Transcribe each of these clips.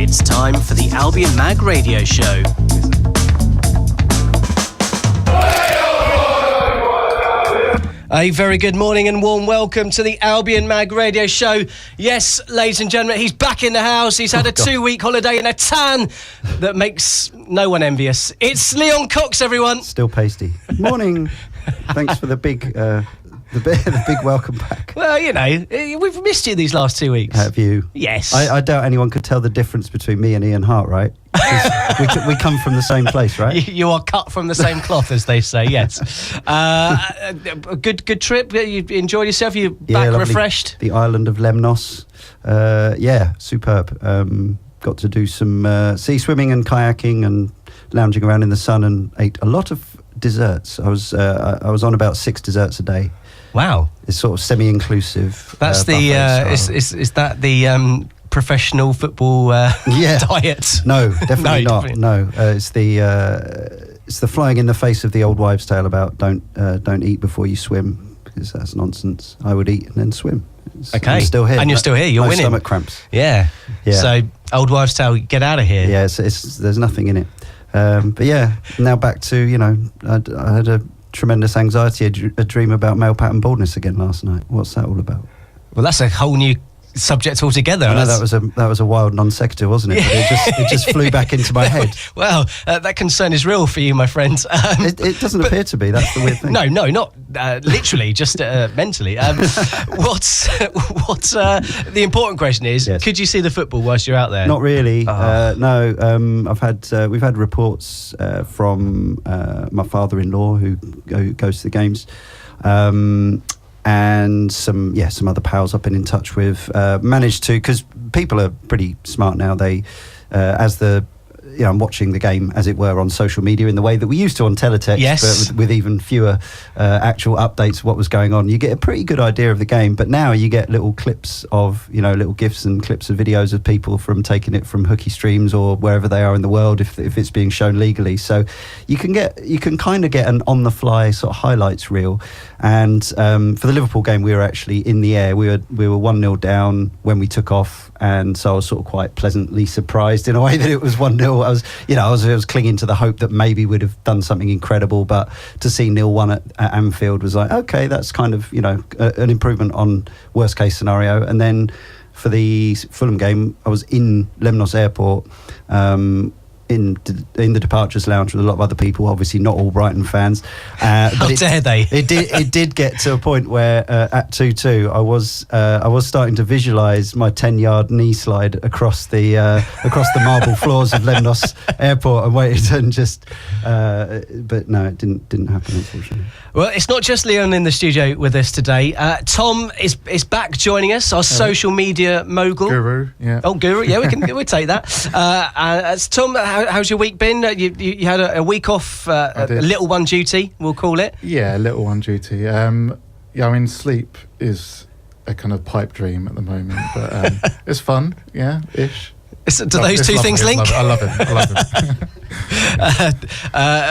It's time for the Albion Mag Radio Show. A very good morning and warm welcome to the Albion Mag Radio Show. Yes, ladies and gentlemen, he's back in the house. He's had a 2-week holiday in a tan that makes no one envious. It's Leon Cox, everyone. Still pasty. Morning. Thanks for the big welcome back. Well, you know, we've missed you these last 2 weeks. Have you? Yes. I doubt anyone could tell the difference between me and Ian Hart, right? we come from the same place, right? You are cut from the same cloth, as they say, yes. A good trip? You enjoyed yourself? You back refreshed? The island of Lemnos. Superb. Got to do some sea swimming and kayaking and lounging around in the sun and ate a lot of desserts. I was on about 6 desserts a day. Wow. It's sort of semi-inclusive. That's is that the professional football diet? No, definitely not. No, it's the flying in the face of the old wives' tale about don't eat before you swim, because that's nonsense. I would eat and then swim. Okay. I'm still here. And you're still here. You're winning. Stomach cramps. Yeah. So old wives' tale, get out of here. Yeah, there's nothing in it. But yeah, now back to, I had a tremendous anxiety, a dream about male pattern baldness again last night. What's that all about? Well, that's a whole new subject altogether. I know that was a wild non sequitur, wasn't it? But it just flew back into my head. Well, that concern is real for you, my friend. It doesn't appear to be. That's the weird thing. No, not literally, just mentally. What's the important question is? Yes. Could you see the football whilst you're out there? Not really. No. We've had reports from my father-in-law who goes to the games. And some other pals I've been in touch with managed to, because people are pretty smart now. They, I'm watching the game, as it were, on social media in the way that we used to on teletext, but with even fewer actual updates of what was going on. You get a pretty good idea of the game, but now you get little clips of, little GIFs and clips of videos of people from taking it from hooky streams or wherever they are in the world, if it's being shown legally. So you can kind of get an on-the-fly sort of highlights reel. And for the Liverpool game, we were actually in the air. We were 1-0 down when we took off, and so I was sort of quite pleasantly surprised in a way that it was 1-0. I was clinging to the hope that maybe we'd have done something incredible, but to see 0-1 at Anfield was like, okay, that's kind of an improvement on worst case scenario. And then for the Fulham game, I was in Lemnos Airport. In the departures lounge with a lot of other people, obviously not all Brighton fans. How dare they? It did get to a point where at 2-2, I was starting to visualise my 10-yard knee slide across the marble floors of Lemnos Airport and waited and just. But no, it didn't happen, unfortunately. Well, it's not just Leon in the studio with us today. Tom is back joining us, our social media mogul. Guru, yeah. Oh, guru, yeah, we'll take that. Tom, how's your week been? You had a week off, a little one duty, we'll call it. Yeah, little one duty. Sleep is a kind of pipe dream at the moment, but it's fun, ish. Do those two things link? I love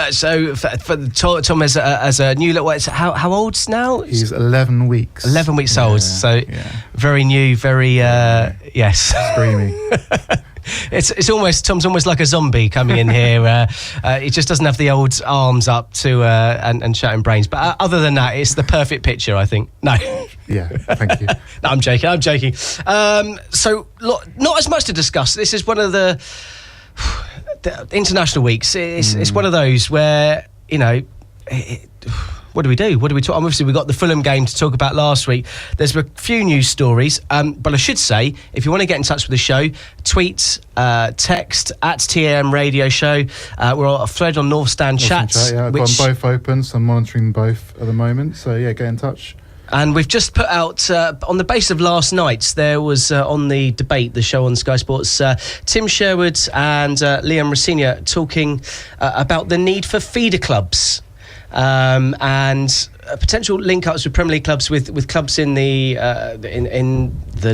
it. So for Tom as a new little, how old's now? He's 11 weeks. 11 weeks old. So very new, very yes. Screamy. It's almost, Tom's almost like a zombie coming in here. He just doesn't have the old arms up to and shouting brains. But other than that, it's the perfect picture, I think. No. Yeah, thank you. No, I'm joking. So not as much to discuss. This is one of the international weeks. It's one of those where, what do we do? What do we talk? Obviously, we got the Fulham game to talk about last week. There's a few news stories, but I should say, if you want to get in touch with the show, tweet, text at TAM Radio Show. We're on a thread on North Stand Chats. I've got them both open, so I'm monitoring both at the moment. So get in touch. And we've just put out, on the basis of last night's, there was on the debate, the show on Sky Sports, Tim Sherwood and Liam Rossignol talking about the need for feeder clubs. And potential link-ups with Premier League clubs with clubs in the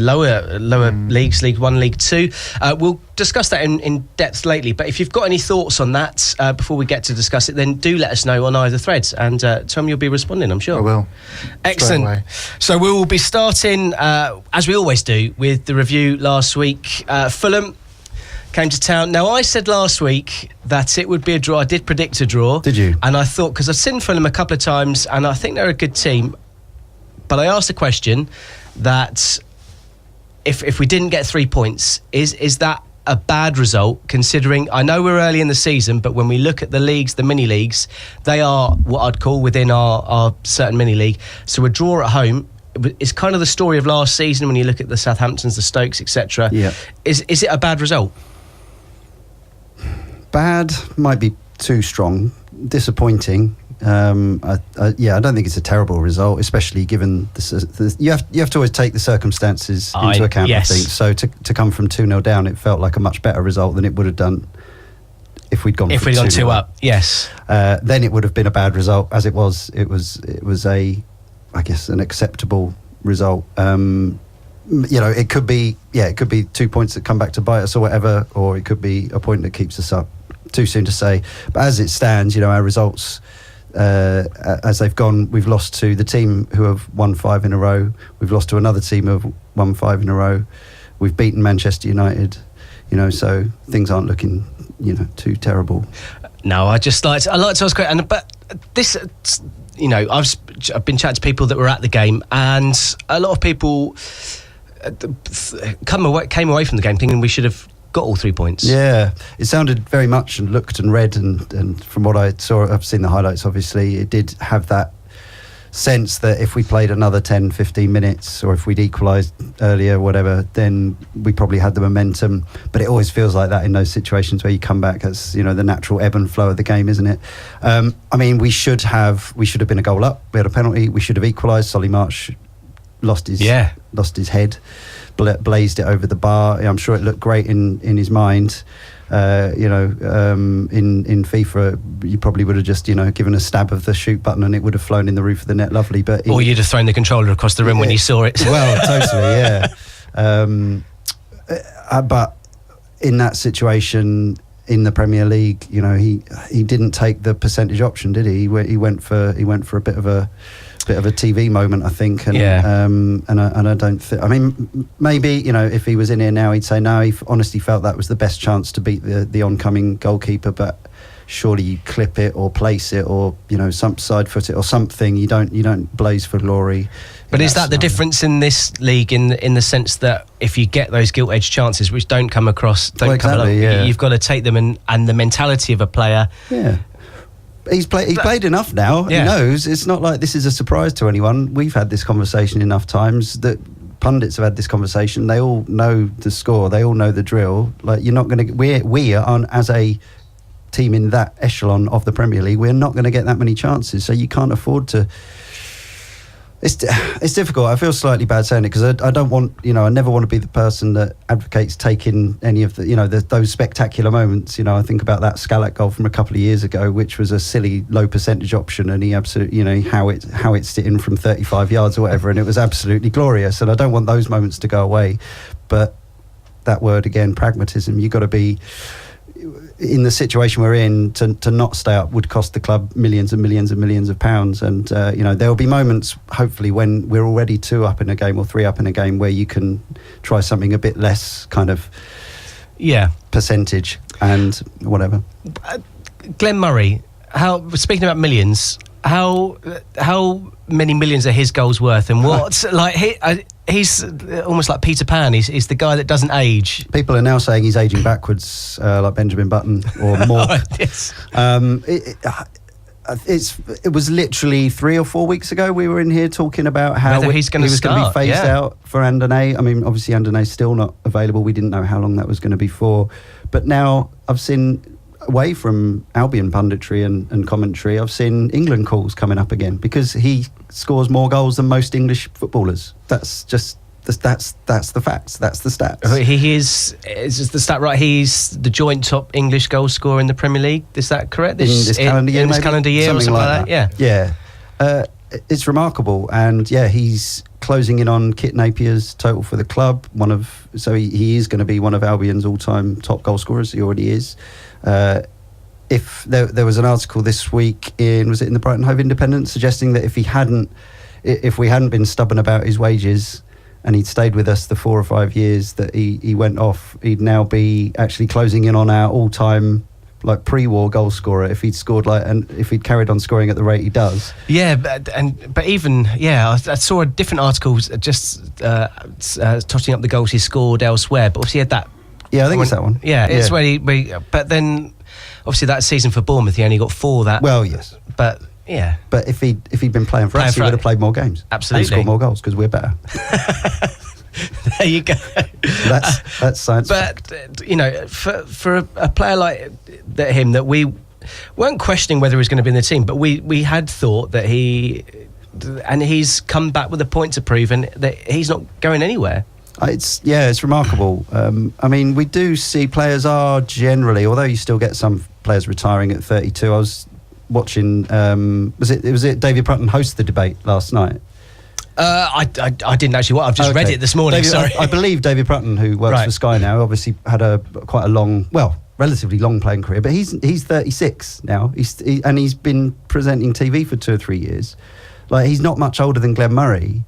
lower leagues, League 1, League 2. We'll discuss that in depth lately, but if you've got any thoughts on that before we get to discuss it, then do let us know on either threads, and Tom, you'll be responding, I'm sure. I will. Excellent. So we will be starting, as we always do, with the review last week. Fulham came to town. Now, I said last week that it would be a draw. I did predict a draw. Did you? And I thought, because I've seen Fulham a couple of times, and I think they're a good team. But I asked a question that if we didn't get 3 points, is that a bad result, considering I know we're early in the season, but when we look at the leagues, the mini leagues, they are what I'd call within our certain mini league. So a draw at home is kind of the story of last season when you look at the Southamptons, the Stokes, etc. Yeah. Is it a bad result? Bad might be too strong. Disappointing. I don't think it's a terrible result, especially given you have to always take the circumstances into account. Yes. I think so. To come from 2-0 down, it felt like a much better result than it would have done if we'd gone 2 up. Yes. Then it would have been a bad result. As it was an acceptable result. It could be 2 points that come back to bite us or whatever, or it could be a point that keeps us up. Too soon to say. But as it stands, our results, as they've gone, we've lost to the team who have won 5 in a row. We've lost to another team who have won 5 in a row. We've beaten Manchester United. So things aren't looking, too terrible. No, I like to ask questions, but this, I've been chatting to people that were at the game, and a lot of people came away from the game thinking we should have got all 3 points. Yeah, it sounded very much and looked and read and from what I saw, I've seen the highlights obviously, it did have that sense that if we played another 10-15 minutes or if we'd equalised earlier, whatever, then we probably had the momentum. But it always feels like that in those situations where you come back. That's the natural ebb and flow of the game, isn't it? We should have been a goal up. We had a penalty. We should have equalised. Solly March lost his head, blazed it over the bar. I'm sure it looked great in his mind. In FIFA, you probably would have just, given a stab of the shoot button and it would have flown in the roof of the net lovely. Or you'd have thrown the controller across the room when you saw it. Well, totally, yeah. But in that situation in the Premier League, he didn't take the percentage option, did he? He went for a bit of a TV moment, I think, and I don't think. Maybe if he was in here now, he'd say no. He honestly felt that was the best chance to beat the oncoming goalkeeper. But surely you clip it or place it or some side foot it or something. You don't blaze for glory. But is that the difference in this league in the sense that if you get those gilt-edged chances which don't come along, you've got to take them and the mentality of a player. Yeah. He's played enough now. Yeah. He knows. It's not like this is a surprise to anyone. We've had this conversation enough times that pundits have had this conversation. They all know the score. They all know the drill. Like, you're not going to. We aren't, as a team in that echelon of the Premier League, we're not going to get that many chances. So you can't afford to. It's difficult. I feel slightly bad saying it because I don't want, I never want to be the person that advocates taking any of the, those spectacular moments. I think about that Scalak goal from a couple of years ago, which was a silly low percentage option, and he absolutely, how it's in from 35 yards or whatever, and it was absolutely glorious. And I don't want those moments to go away. But that word again, pragmatism. You've got to be. In the situation we're in, to not stay up would cost the club millions and millions and millions of pounds. And there will be moments, hopefully, when we're already 2 up in a game or 3 up in a game, where you can try something a bit less kind of percentage and whatever. Glenn Murray, speaking about millions, how many millions are his goals worth, and what he's almost like Peter Pan. He's the guy that doesn't age. People are now saying he's aging backwards, like Benjamin Button or more. Yes. It was literally 3 or 4 weeks ago we were in here talking about how he was going to be phased out for Andernet. Obviously Andernet's still not available. We didn't know how long that was going to be for, but now I've seen, away from Albion punditry and commentary, I've seen England calls coming up again because he scores more goals than most English footballers. That's the facts. That's the stats. He is the stat right? He's the joint top English goal scorer in the Premier League. Is that correct? This calendar year, this calendar year, something like that. Yeah. It's remarkable, and he's closing in on Kit Napier's total for the club. He is going to be one of Albion's all-time top goal scorers. He already is. If there was an article this week in the Brighton and Hove Independent suggesting that if we hadn't been stubborn about his wages, and he'd stayed with us the 4 or 5 years that he went off, he'd now be actually closing in on our all-time like pre-war goal scorer if he'd scored and if he'd carried on scoring at the rate he does. Yeah, but even I saw a different article just totting up the goals he scored elsewhere, but obviously he had that. Yeah, I think it's that one. Yeah, it's where he but then obviously that season for Bournemouth he only got 4 that. Well, yes, but yeah. But if he'd been playing for us, he would have played more games. Absolutely, and scored more goals because we're better. There you go. That's science. But for a player like him, that we weren't questioning whether he was going to be in the team, but we had thought that he's come back with a point to prove, and that he's not going anywhere. It's remarkable. I mean, we do see players are generally, although you still get some players retiring at 32. I was watching. Was it David Prutton host the debate last night? I didn't actually. I've just read it this morning. Sorry. I believe David Prutton, who works for Sky now, obviously had quite a long, relatively long playing career, but he's 36 now. He's been presenting TV for 2 or 3 years. Like, he's not much older than Glenn Murray.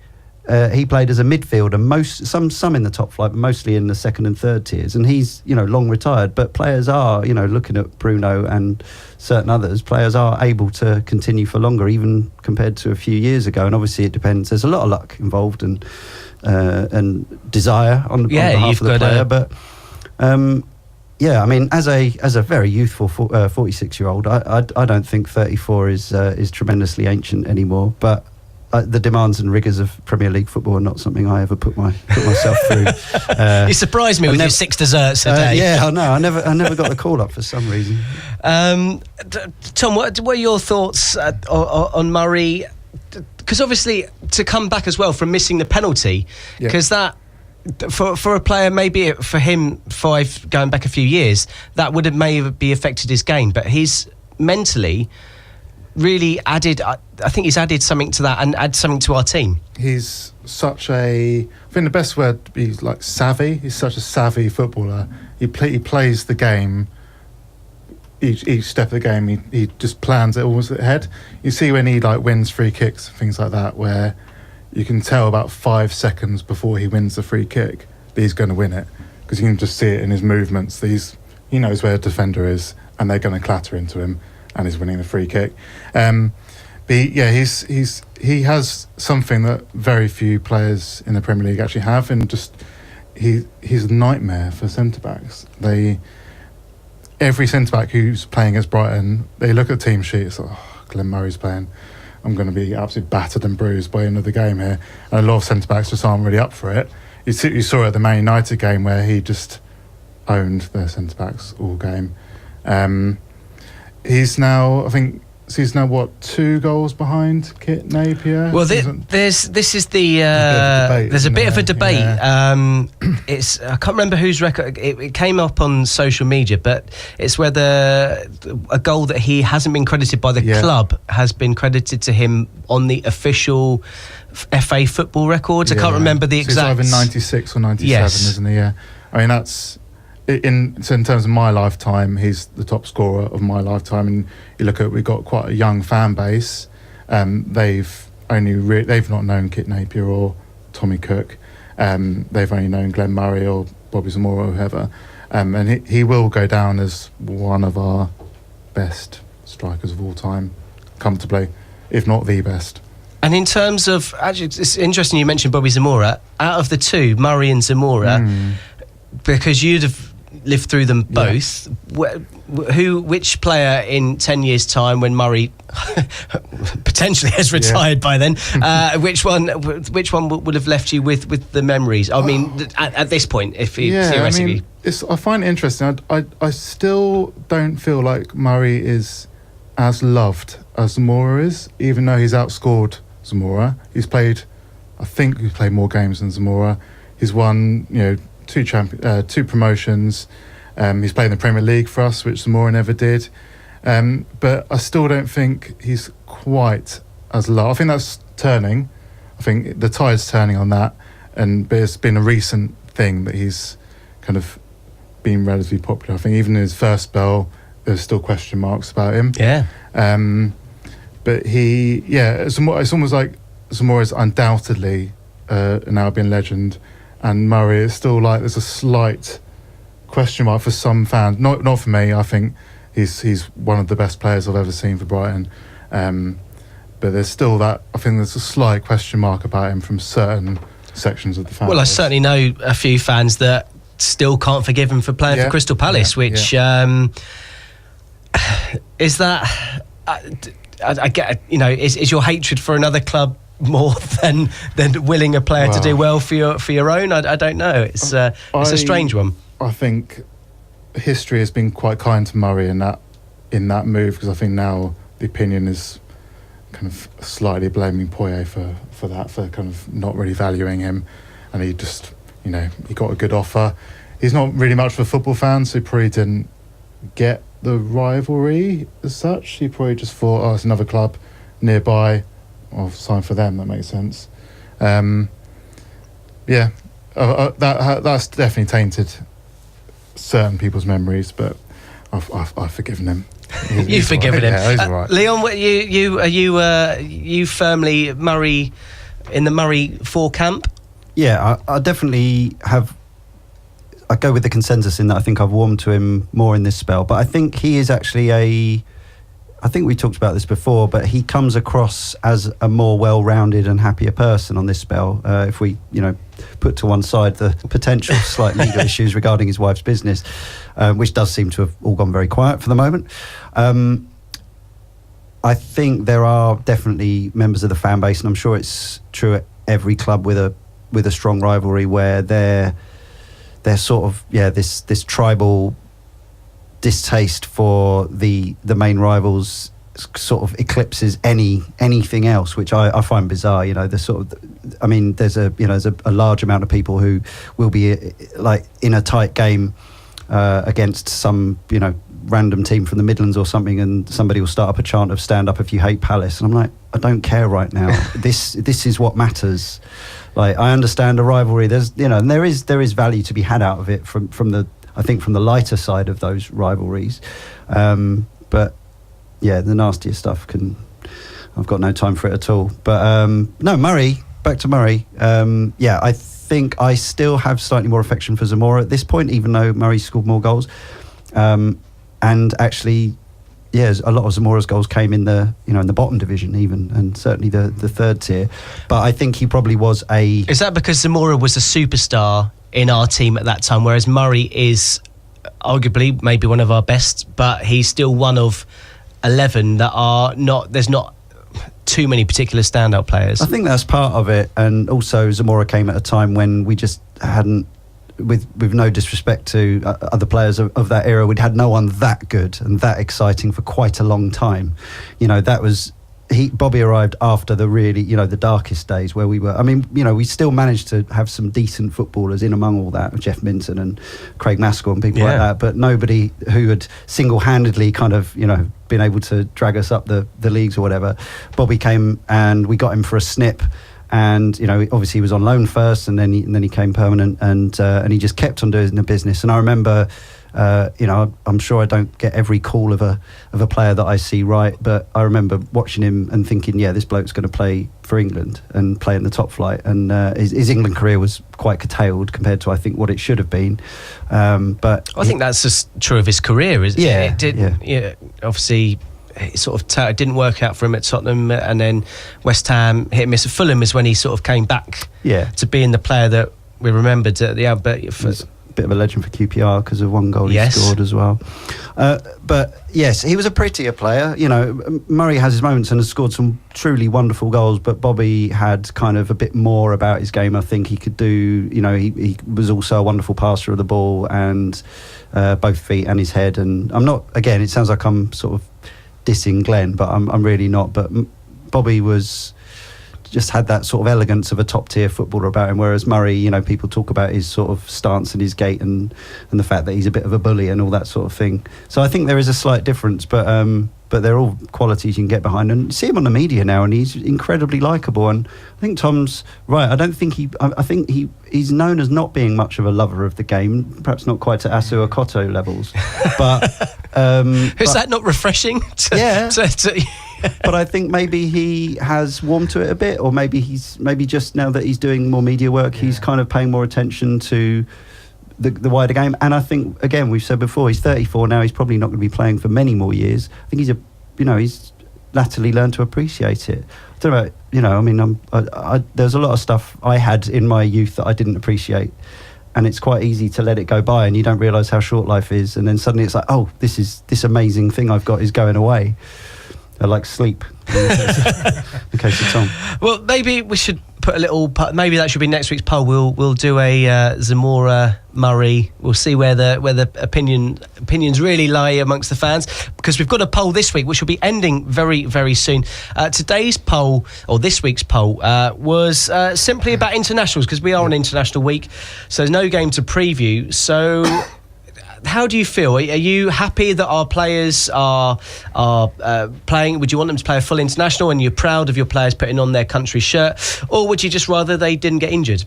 He played as a midfielder, some in the top flight, but mostly in the second and third tiers. And he's, long retired. But players are, looking at Bruno and certain others, players are able to continue for longer, even compared to a few years ago. And obviously it depends. There's a lot of luck involved and desire on behalf of the player. But I mean, as a very youthful 46-year-old, I don't think 34 is tremendously ancient anymore. But the demands and rigours of Premier League football are not something I ever put myself through. You surprised me with your 6 desserts a day. Yeah, I know. I never got the call up for some reason. Tom, what were your thoughts on Murray? Because obviously to come back as well from missing the penalty, because that for a player, maybe for him going back a few years, that would have maybe affected his game, but he's mentally really added. I think he's added something to that and add something to our team. He's I think the best word is like savvy. He's such a savvy footballer. He plays the game. Each step of the game, he just plans it almost ahead. You see when he wins free kicks, things like that, where you can tell about 5 seconds before he wins the free kick that he's going to win it, because you can just see it in his movements. He knows where a defender is, and they're going to clatter into him, and he's winning the free kick. He has something that very few players in the Premier League actually have, and he's a nightmare for centre backs. Every centre back who's playing against Brighton, they look at the team sheet. It's like, Glenn Murray's playing. I'm going to be absolutely battered and bruised by the end of the game here. And a lot of centre backs just aren't really up for it. You saw it at the Man United game where he just owned their centre backs all game. He's now 2 goals behind Kit Napier. Well, there's a bit of a debate. Yeah. It's I can't remember whose record it came up on social media, but it's whether a goal that he hasn't been credited by the club has been credited to him on the official FA football records. I can't remember the exact. It's either 96 or 97, isn't he? Yeah. I mean, that's. In terms of my lifetime, he's the top scorer of my lifetime. And you look at, we've got quite a young fan base. They've not known Kit Napier or Tommy Cook. They've only known Glenn Murray or Bobby Zamora or whoever. And he will go down as one of our best strikers of all time, comfortably, if not the best. And in terms of, actually, it's interesting you mentioned Bobby Zamora. Out of the two, Murray and Zamora, because you'd have lived through them both. Which player in 10 years' time, when Murray potentially has retired by then, which one would have left you with the memories? I mean, at this point, if you theoretically, I find it interesting. I still don't feel like Murray is as loved as Zamora is, even though he's outscored Zamora. I think he's played more games than Zamora. He's won, 2 promotions. He's played in the Premier League for us, which Zamora never did. But I still don't think he's quite as low. I think that's turning. I think the tide's turning on that. But it's been a recent thing that he's kind of been relatively popular. I think even in his first spell, there's still question marks about him. Yeah. But it's almost like Zamora is undoubtedly an Albion legend, and Murray is still like there's a slight question mark for some fans. Not for me. I think he's one of the best players I've ever seen for Brighton. But there's still that. I think there's a slight question mark about him from certain sections of the fan Well, I base. certainly know a few fans that still can't forgive him for playing for Crystal Palace, which is that. I get, is your hatred for another club more than willing a player to do well for your own? I don't know. It's a strange one. I think history has been quite kind to Murray in that move, because I think now the opinion is kind of slightly blaming Poyet for that, for kind of not really valuing him, and he just he got a good offer. He's not really much of a football fan, so he probably didn't get the rivalry as such. He probably just thought, it's another club nearby, I'll sign for them. That makes sense. That's definitely tainted certain people's memories, but I've forgiven him. You've forgiven him. Yeah, he's all right. Leon, you firmly Murray in the Murray 4 camp? Yeah, I definitely have. I go with the consensus in that I think I've warmed to him more in this spell, but I think he is actually I think we talked about this before, but he comes across as a more well-rounded and happier person on this spell. If we, put to one side the potential slight legal issues regarding his wife's business, which does seem to have all gone very quiet for the moment. I think there are definitely members of the fan base, and I'm sure it's true at every club with a strong rivalry, where they're sort of this tribal distaste for the main rivals sort of eclipses anything else, which I find bizarre. There's a large amount of people who will be like in a tight game against some random team from the Midlands or something, and somebody will start up a chant of "Stand up if you hate Palace," and I'm like, I don't care right now. This is what matters. Like, I understand a rivalry. There's and there is value to be had out of it from the lighter side of those rivalries, but the nastier stuff I've got no time for it at all. But no, Murray, back to Murray. I think I still have slightly more affection for Zamora at this point, even though Murray scored more goals. And actually, a lot of Zamora's goals came in the in the bottom division even, and certainly the third tier. But I think he probably was Is that because Zamora was a superstar in our team at that time, whereas Murray is arguably maybe one of our best, but he's still one of 11 that are not. There's not too many particular standout players. I think that's part of it, and also Zamora came at a time when we just hadn't, with no disrespect to other players of that era, we'd had no one that good and that exciting for quite a long time. That was. Bobby arrived after the really, the darkest days where we were. I mean, we still managed to have some decent footballers in among all that, Jeff Minton and Craig Maskell and people like that, but nobody who had single-handedly kind of, been able to drag us up the leagues or whatever. Bobby came and we got him for a snip, and obviously he was on loan first, and then he came permanent, and he just kept on doing the business. And I remember. I'm sure I don't get every call of a player that I see right, but I remember watching him and thinking, this bloke's going to play for England and play in the top flight. And his England career was quite curtailed compared to, I think, what it should have been. But I think that's just true of his career, isn't it? Obviously, it sort of it didn't work out for him at Tottenham, and then West Ham hit and miss. Fulham is when he sort of came back to being the player that we remembered at the Albert. Bit of a legend for QPR because of one goal he scored as well. But yes, he was a prettier player. Murray has his moments and has scored some truly wonderful goals, but Bobby had kind of a bit more about his game. I think he could do, he was also a wonderful passer of the ball, and both feet and his head. And I'm not, again, it sounds like I'm sort of dissing Glenn, but I'm really not. But Bobby just had that sort of elegance of a top tier footballer about him, whereas Murray, people talk about his sort of stance and his gait and the fact that he's a bit of a bully and all that sort of thing. So I think there is a slight difference, but they're all qualities you can get behind. And see him on the media now, and he's incredibly likeable. And I think Tom's right. I think he's known as not being much of a lover of the game, perhaps not quite to Asu Okoto levels, but is that not refreshing? But I think maybe he has warmed to it a bit, or maybe just now that he's doing more media work, he's kind of paying more attention to the wider game. And I think, again, we've said before, he's 34 now. He's probably not going to be playing for many more years. I think he's latterly learned to appreciate it. I don't know, I mean, there's a lot of stuff I had in my youth that I didn't appreciate, and it's quite easy to let it go by, and you don't realise how short life is, and then suddenly it's like, oh, this amazing thing I've got is going away. I like sleep. In case it's on. Well, maybe we should put a little. Maybe that should be next week's poll. We'll do a Zamora Murray. We'll see where the opinions really lie amongst the fans, because we've got a poll this week which will be ending very, very soon. Today's poll, or this week's poll, was simply about internationals, because we are on international week, so there's no game to preview. So. How do you feel? Are you happy that our players are playing? Would you want them to play a full international, and you're proud of your players putting on their country shirt? Or would you just rather they didn't get injured?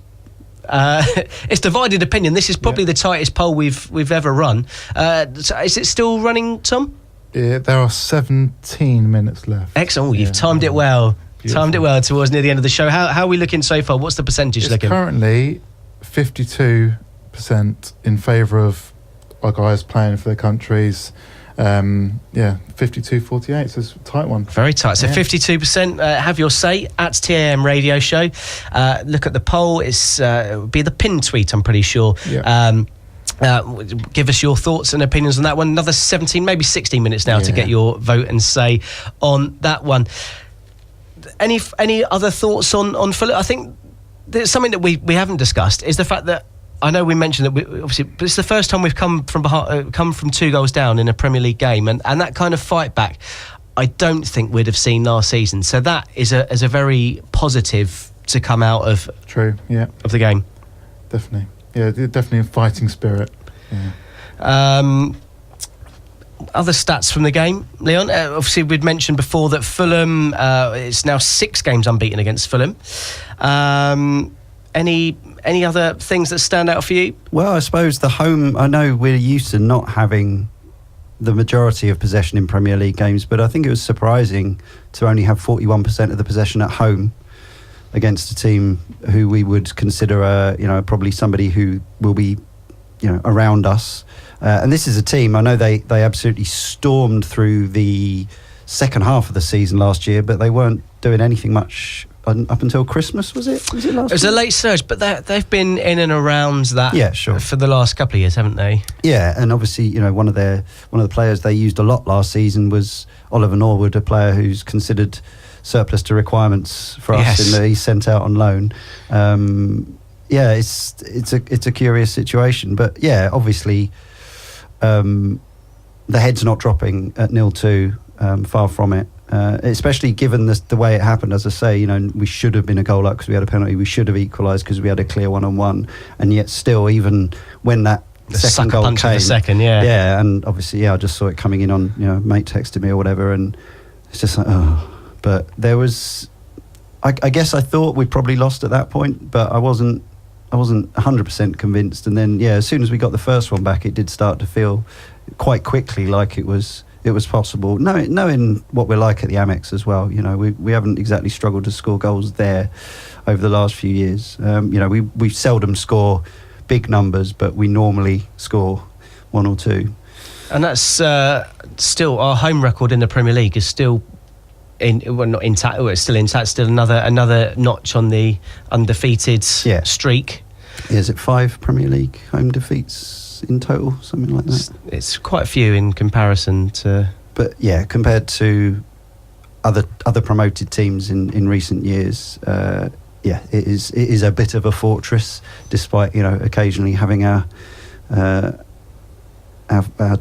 It's divided opinion. This is probably the tightest poll we've ever run. So is it still running, Tom? Yeah, there are 17 minutes left. Excellent. You've timed it well. Beautiful. Timed it well towards near the end of the show. How are we looking so far? What's the percentage looking? Currently 52% in favour of our guys playing for their countries. 52-48, so it's a tight one. Very tight. So 52%. Have your say at TAM Radio Show. Look at the poll. It'll be the pinned tweet, I'm pretty sure. Yeah. Give us your thoughts and opinions on that one. Another 17, maybe 16 minutes now to get your vote and say on that one. Any other thoughts on Fulham? I think there's something that we haven't discussed is the fact that I know we mentioned that obviously, but it's the first time we've come from 2 goals down in a Premier League game, and that kind of fight back, I don't think we'd have seen last season. So that is a very positive to come out of. True. Yeah. Of the game. Definitely. Yeah. Definitely a fighting spirit. Yeah. Other stats from the game, Leon. Obviously, we'd mentioned before that Fulham. It's now 6 games unbeaten against Fulham. Any other things that stand out for you? Well, I suppose the home. I know we're used to not having the majority of possession in Premier League games, but I think it was surprising to only have 41% of the possession at home against a team who we would consider, probably somebody who will be, around us. And this is a team. I know they absolutely stormed through the second half of the season last year, but they weren't doing anything much up until Christmas. Was it last year? It was a late surge, but they've been in and around that for the last couple of years, haven't they? Yeah, and obviously, one of the players they used a lot last season was Oliver Norwood, a player who's considered surplus to requirements for us in that he's sent out on loan. It's a curious situation, but obviously the head's not dropping at 0-2, far from it. Especially given the way it happened, as I say, we should have been a goal up because we had a penalty. We should have equalised because we had a clear one-on-one, and yet still, even when that second goal came, and obviously, I just saw it coming in on, mate texted me or whatever, and it's just like, but there was, I guess I thought we'd probably lost at that point, but I wasn't 100% convinced. And then, as soon as we got the first one back, it did start to feel quite quickly like it was possible. Knowing what we're like at the Amex as well, we haven't exactly struggled to score goals there over the last few years. We seldom score big numbers, but we normally score 1 or 2. And that's still our home record in the Premier League is still not intact. It's still intact. Still another notch on the undefeated streak. Is it 5 Premier League home defeats in total, something like that? It's quite a few in comparison to, but compared to other promoted teams in recent years, it is a bit of a fortress, despite occasionally having our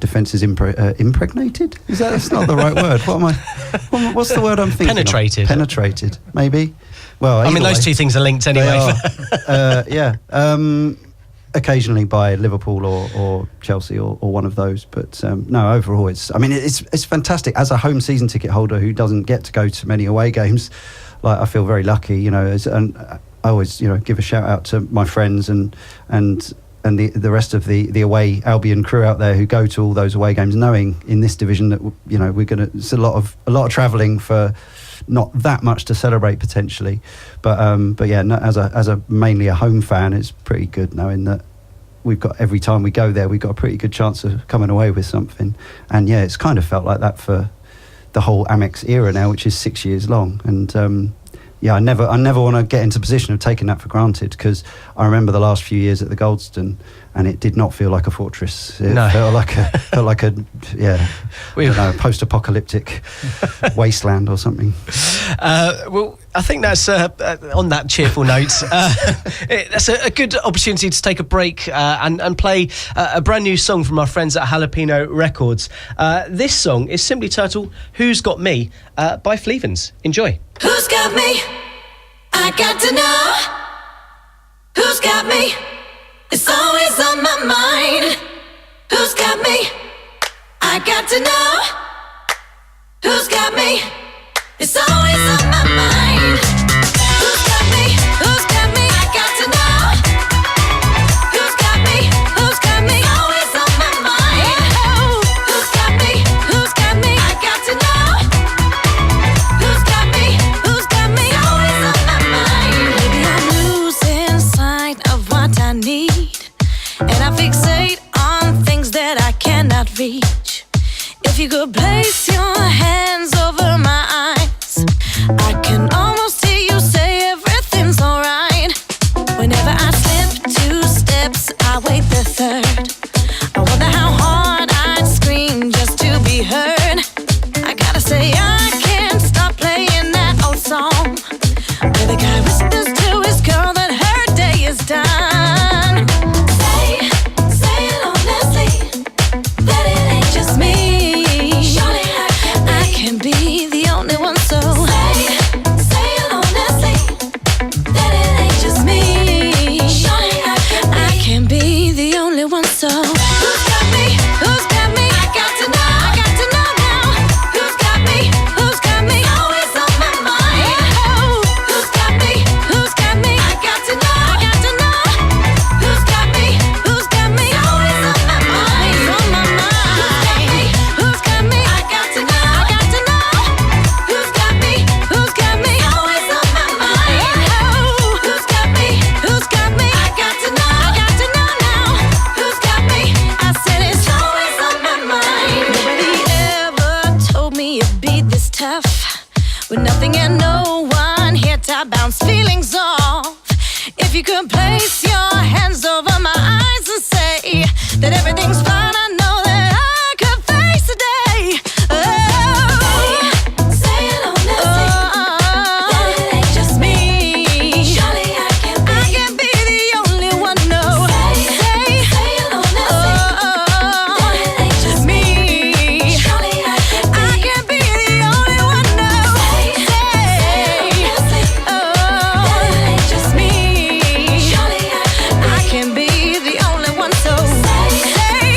defences impregnated. That's not the right word? What's the word I'm thinking? Penetrated, maybe. Well, I mean, those two things are linked anyway. Occasionally by Liverpool or Chelsea or one of those, but no, overall it's fantastic. As a home season ticket holder who doesn't get to go to many away games, I feel very lucky, and I always give a shout out to my friends and and the rest of the away Albion crew out there who go to all those away games, knowing in this division that we're going to, it's a lot of travelling for not that much to celebrate potentially, but yeah, no, as a mainly a home fan, it's pretty good knowing that we've got, every time we go there, we've got a pretty good chance of coming away with something. And yeah, it's kind of felt like that for the whole Amex era now, which is 6 years long. And yeah, I never want to get into a position of taking that for granted, because I remember the last few years at the Goldstone, and it did not feel like a fortress. It felt like a post-apocalyptic wasteland or something. Well, I think that's on that cheerful note. That's a good opportunity to take a break and play a brand new song from our friends at Jalapeno Records. This song is simply titled "Who's Got Me" by Fleavens. Enjoy. Who's got me? I got to know. Who's got me? It's always on my mind. Who's got me? I got to know. Who's got me? It's always on my mind. Who's got me? Who's got me? I got to know. Who's got me? Who's got me? Always on my mind. Who's got me? Who's got me? I got to know. Who's got me? Who's got me? Always on my mind. Maybe I'm losing sight of what I need, and I fixate on things that I cannot reach. If you could place your hands over my eyes, I can almost hear you say everything's alright. Whenever I slip 2 steps, I wait the third. I wonder how hard I'd scream just to be heard. I gotta say I can't stop playing that old song where the guy whispers to his girl that her day is done. Say it honestly, that it ain't just me. Surely I can be the only one, so say it honestly, that it ain't just me. Surely I can be the only one, so who's got me? Who's got me? I got to know. I got to know now. Who's got me? Who's got me? Always on my mind. Who's got me? Who's got me? I got to know. I got to know. Who's got me? Who's got me? Always on my mind. On my mind. Who's got me? I got to know. I got to know. Who's got me? Who's got me? Always on my mind. Who's got me? Who's got me? I got to know. I got to know now. Who's got me? I said it's always on my mind. Nobody ever told me it'd be this tough, with nothing and no one here to bounce feelings off. If you could place your hands over my eyes and say that everything's fine, I know that I could face the day. Say it honestly, that it ain't just me. Surely I can be the only one. No, say it honestly, that it ain't just me. Surely I can be the only one. No, say honestly, that it ain't just me. Surely I can be the only one. So say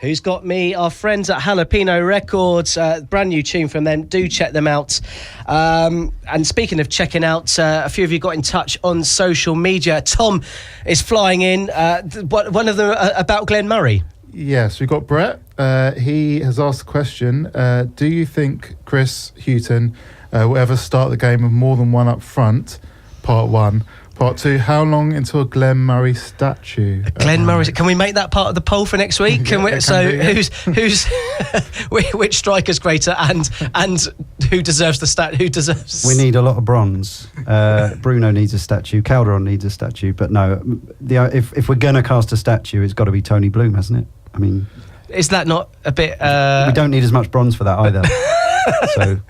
Who's Got Me? Our friends at Jalapeno Records, brand new tune from them. Do check them out. And speaking of checking out, a few of you got in touch on social media. Tom is flying in. One of them about Glenn Murray. Yes, we've got Brett. He has asked the question, do you think Chris Hughton will ever start the game with more than one up front? Part 1. Part 2, how long until a Glenn Murray statue? Glenn Murray. Can we make that part of the poll for next week? Who's which striker's greater and who deserves the stat? Who deserves? We need a lot of bronze. Bruno needs a statue. Calderon needs a statue. But no, if we're gonna cast a statue, it's got to be Tony Bloom, hasn't it? I mean, is that not a bit? We don't need as much bronze for that either. So.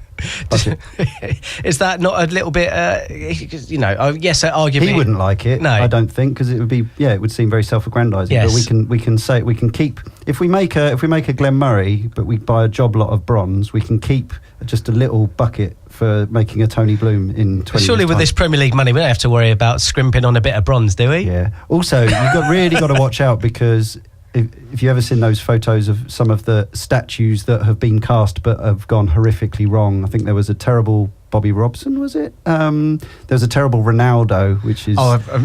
Is that not a little bit yes, arguably he wouldn't like it. No, I don't think, because it would be it would seem very self-aggrandizing. Yes. But we can keep, if we make a Glenn Murray but we buy a job lot of bronze, we can keep just a little bucket for making a Tony Bloom in 20 surely years' with time. this Premier League money we don't have to worry about scrimping on a bit of bronze, do we? Yeah. Also, you've really got to watch out, because if you've ever seen those photos of some of the statues that have been cast but have gone horrifically wrong, I think there was a terrible Bobby Robson, was it? There was a terrible Ronaldo, which is...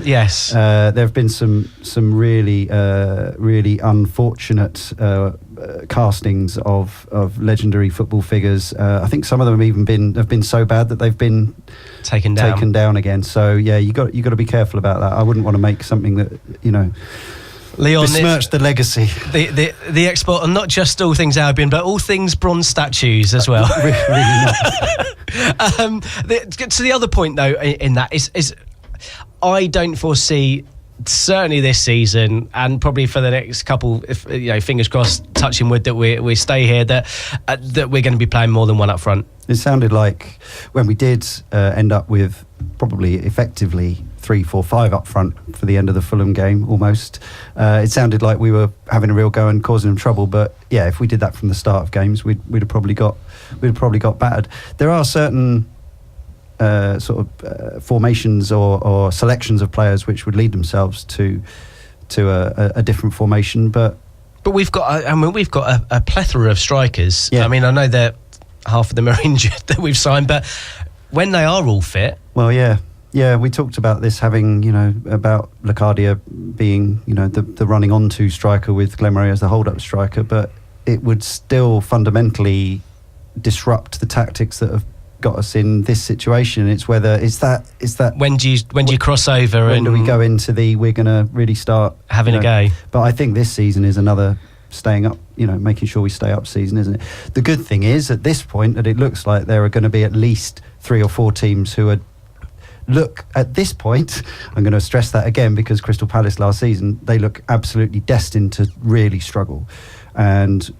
yes. There have been some really unfortunate castings of legendary football figures. I think some of them have been so bad that they've been taken down again. So yeah, you got to be careful about that. I wouldn't want to make something that Leon, besmirch the legacy. The export, and not just all things Albion, but all things bronze statues as well. Really not. To the other point, though, in that is I don't foresee, certainly this season, and probably for the next couple, fingers crossed, touching wood, that we stay here, that we're going to be playing more than one up front. It sounded like when we did end up with probably effectively 3, 4, 5 up front for the end of the Fulham game, almost. It sounded like we were having a real go and causing them trouble. But yeah, if we did that from the start of games, we'd have probably got battered. There are certain formations or selections of players which would lead themselves to a different formation, but we've got a plethora of strikers. Yeah. I mean, I know that half of them are injured that we've signed, but when they are all fit, well, yeah, we talked about this having, about Locadia being, the running onto striker with Glenn Murray as the hold-up striker, but it would still fundamentally disrupt the tactics that have got us in this situation. It's whether it's that when do you cross over, when and do we go into we're going to really start having a go. But I think this season is another staying up, making sure we stay up season, isn't it? The good thing is at this point that it looks like there are going to be at least 3 or 4 teams who are. Look, at this point, I'm going to stress that again, because Crystal Palace last season, they look absolutely destined to really struggle, and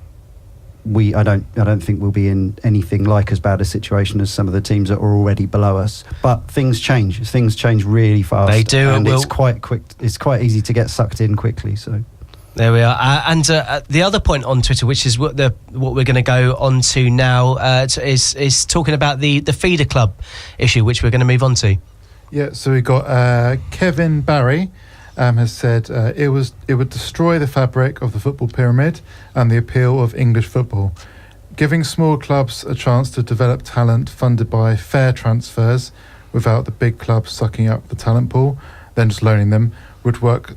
I don't think we'll be in anything like as bad a situation as some of the teams that are already below us. But things change really fast. They do, and it's quite quick. It's quite easy to get sucked in quickly. So there we are. And the other point on Twitter, which is what we're going to go on to now, is talking about the feeder club issue, which we're going to move on to. Yeah, so we got Kevin Barry has said it would destroy the fabric of the football pyramid and the appeal of English football. Giving small clubs a chance to develop talent funded by fair transfers without the big clubs sucking up the talent pool, then just loaning them, would work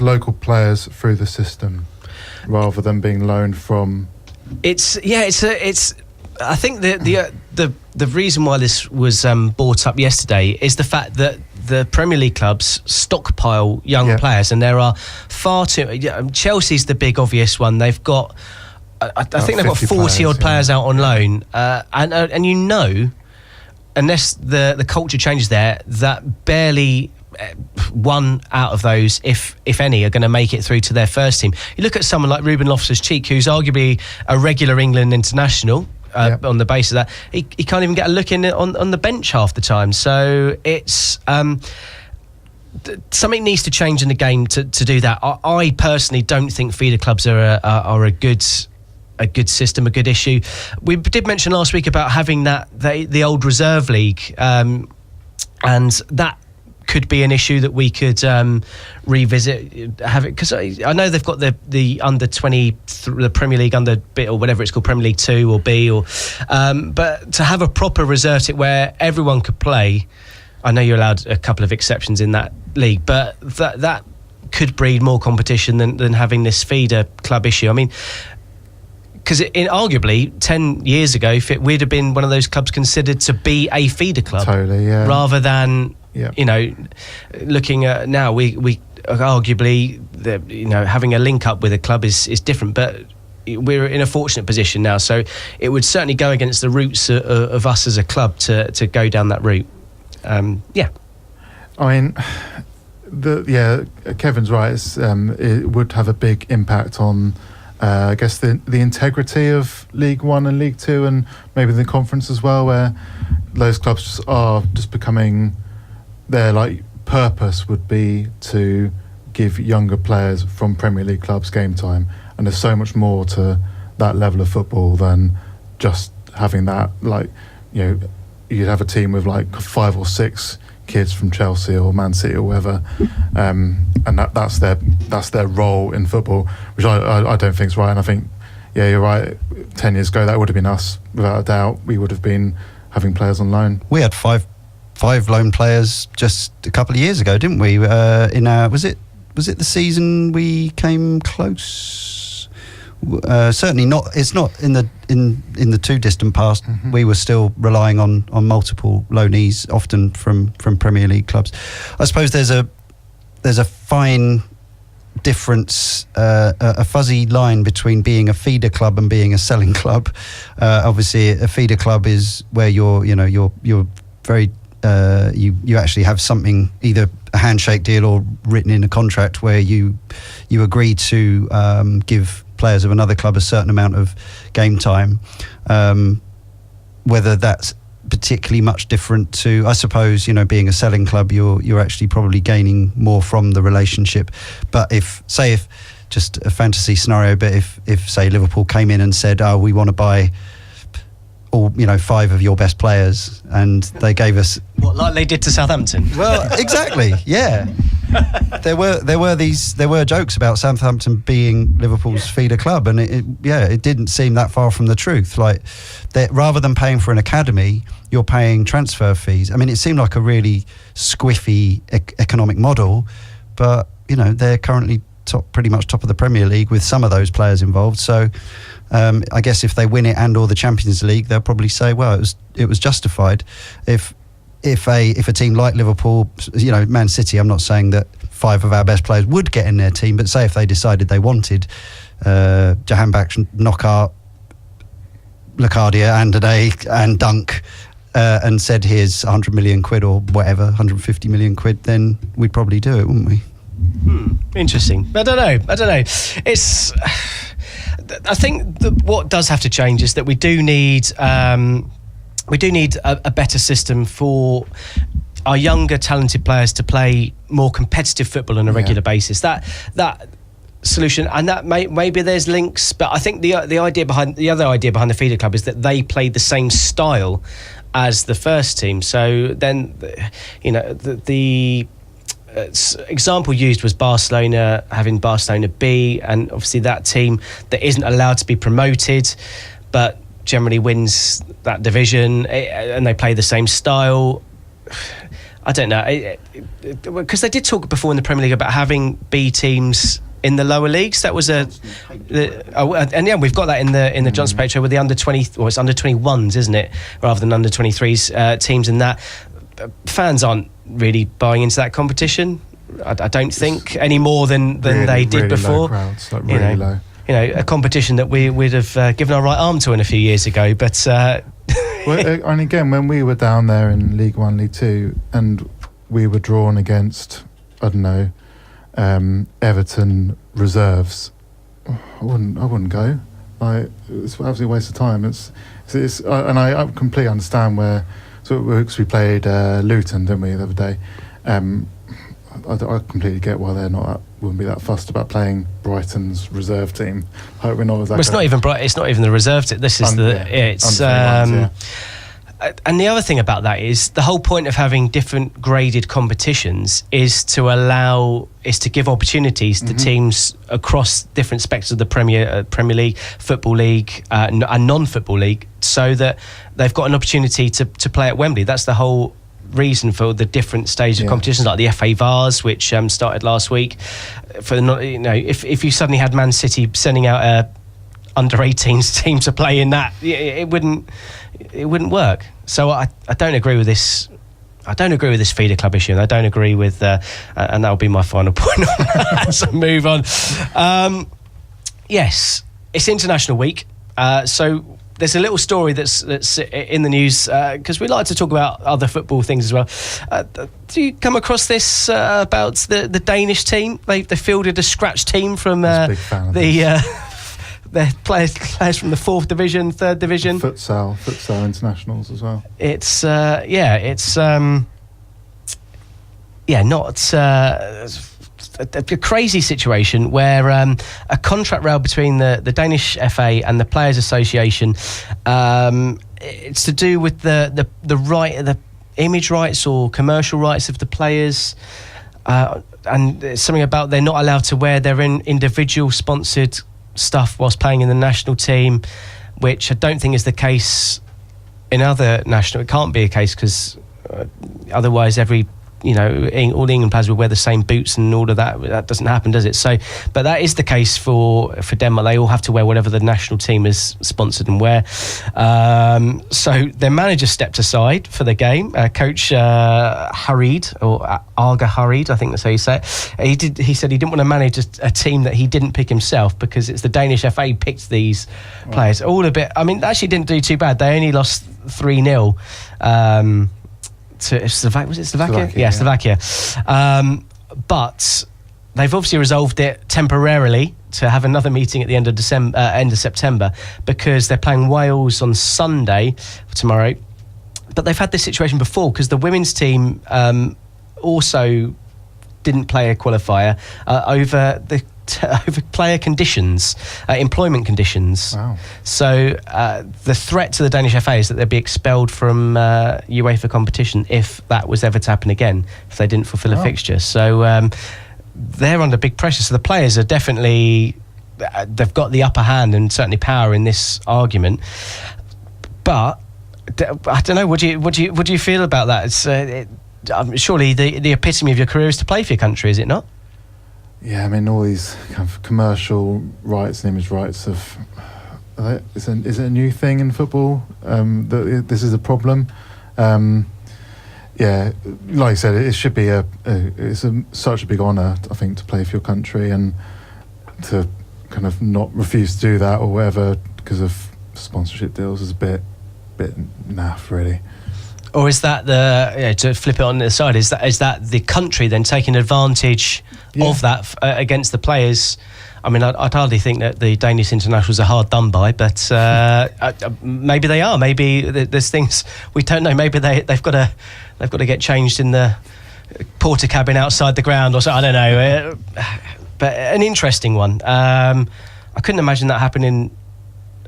local players through the system rather than being loaned from. I think the reason why this was brought up yesterday is the fact that the Premier League clubs stockpile young players, and there are far too. Chelsea's the big obvious one. They've got, I think they've got 40 odd players out on loan, and unless the culture changes there, that barely one out of those, if any, are going to make it through to their first team. You look at someone like Ruben Loftus-Cheek, who's arguably a regular England international. On the basis of that, he can't even get a look in on the bench half the time. So it's something needs to change in the game to do that. I personally don't think feeder clubs are a good system, a good issue. We did mention last week about having the old reserve league, and that could be an issue that we could revisit, have it, because I know they've got the under 20, the Premier League under bit or whatever it's called, Premier League 2 or B, or but to have a proper reserve team where everyone could play. I know you're allowed a couple of exceptions in that league, but that could breed more competition than having this feeder club issue. I mean, because arguably 10 years ago, we'd have been one of those clubs considered to be a feeder club, totally, yeah. Rather than looking at now, we arguably having a link up with a club is different, but we're in a fortunate position now. So it would certainly go against the roots of us as a club to go down that route. I mean, Kevin's right. It would have a big impact on, I guess, the integrity of League 1 and League 2, and maybe the conference as well, where those clubs are just becoming, their purpose would be to give younger players from Premier League clubs game time, and there's so much more to that level of football than just having that. You'd have a team with 5 or 6 kids from Chelsea or Man City or whatever, and that's their role in football, which I don't think is right. And I think, you're right. 10 years ago, that would have been us without a doubt. We would have been having players on loan. We had five loan players just a couple of years ago, didn't we? Was it the season we came close? Certainly not. It's not in the too distant past. Mm-hmm. We were still relying on multiple loanees, often from Premier League clubs. I suppose there's a fine difference, a fuzzy line between being a feeder club and being a selling club. Obviously, a feeder club is where you're very you actually have something, either a handshake deal or written in a contract, where you agree to give players of another club a certain amount of game time. Whether that's particularly much different to, I suppose, being a selling club, you're actually probably gaining more from the relationship. But if just a fantasy scenario, but if say Liverpool came in and said, we want to buy all 5 of your best players, and they gave us what, like they did to Southampton. Well, exactly, yeah. There were jokes about Southampton being Liverpool's feeder club, and it didn't seem that far from the truth. Rather than paying for an academy, you're paying transfer fees. I mean, it seemed like a really squiffy economic model, but they're currently pretty much top of the Premier League with some of those players involved. So I guess if they win it and or the Champions League, they'll probably say, well, it was justified. If a team like Liverpool, Man City, I'm not saying that 5 of our best players would get in their team, but say if they decided they wanted Jahanbakhsh, Knockaert, Locadia, Andade and Dunk, and said here's 100 million quid or whatever, 150 million quid, then we'd probably do it, wouldn't we? Interesting. I don't know. It's. I think what does have to change is that we do need a better system for our younger talented players to play more competitive football on a regular basis. That solution, and that maybe there's links, but I think the other idea behind the feeder club is that they play the same style as the first team. So then, the example used was Barcelona having Barcelona B, and obviously that team that isn't allowed to be promoted, but generally wins that division, and they play the same style. I don't know, because they did talk before in the Premier League about having B teams in the lower leagues. That was we've got that in the Johnson Petro with the under 20, or it's under 21s, isn't it, rather than under 23s teams. And that fans aren't really buying into that competition. I don't think any more than they did before. Low crowds, really low. A competition that we would have given our right arm to a few years ago, but. Well, and again, when we were down there in League 1, League 2, and we were drawn against, I don't know, Everton reserves, I wouldn't go. It's an absolute waste of time. It's and I completely understand where. So we played Luton, didn't we, the other day? I completely get why wouldn't be that fussed about playing Brighton's reserve team. I hope we're not. It's not even Brighton. It's not even the reserve team. This is and the other thing about that is the whole point of having different graded competitions is to give opportunities to teams across different spectrum of the Premier League, Football League, and non-Football League, so that they've got an opportunity to play at Wembley. That's the whole reason for the different stages of competitions, like the FA Vars, which started last week. If you suddenly had Man City sending out a under-18s team to play in that, it wouldn't work. So I don't agree with this. I don't agree with this feeder club issue, and I don't agree with, and that'll be my final point on that as I move on. Yes, it's International Week, so there's a little story that's in the news, because we like to talk about other football things as well. Do you come across this about the Danish team? They fielded a scratch team from their players from the 4th division, 3rd division. Futsal internationals as well. It's a crazy situation where a contract row between the Danish FA and the Players Association. It's to do with the image rights or commercial rights of the players, and it's something about they're not allowed to wear their individual sponsored stuff whilst playing in the national team, which I don't think is the case in other national. It can't be a case, because otherwise all the England players would wear the same boots and all of that. That doesn't happen, does it? So, but that is the case for Denmark. They all have to wear whatever the national team is sponsored and wear. So their manager stepped aside for the game. Coach Harid, or Arga Harid, I think that's how you say it. He said he didn't want to manage a team that he didn't pick himself, because it's the Danish FA picked these players. All a bit. I mean, they actually didn't do too bad. They only lost 3-0. To Slovakia. Was it Slovakia? Yeah, Slovakia. But they've obviously resolved it temporarily to have another meeting at the end of September, because they're playing Wales on Sunday, tomorrow. But they've had this situation before, because the women's team also didn't play a qualifier over player conditions, employment conditions. Wow. So the threat to the Danish FA is that they'd be expelled from UEFA competition if that was ever to happen again, if they didn't fulfil a fixture. So they're under big pressure. So the players are definitely, they've got the upper hand and certainly power in this argument. But I don't know. What do you feel about that? It's surely the epitome of your career is to play for your country, is it not? Yeah, I mean, all these kind of commercial rights and image rights is it a new thing in football? That this is a problem. Yeah, like you said, it should be such a big honour, I think, to play for your country, and to kind of not refuse to do that or whatever because of sponsorship deals is a bit naff, really. Or is that to flip it on the side? Is that the country then taking advantage of that against the players? I mean, I'd hardly think that the Danish internationals are hard done by, but maybe they are. Maybe there's things we don't know. Maybe they've got to get changed in the porter cabin outside the ground, or so. I don't know. But an interesting one. I couldn't imagine that happening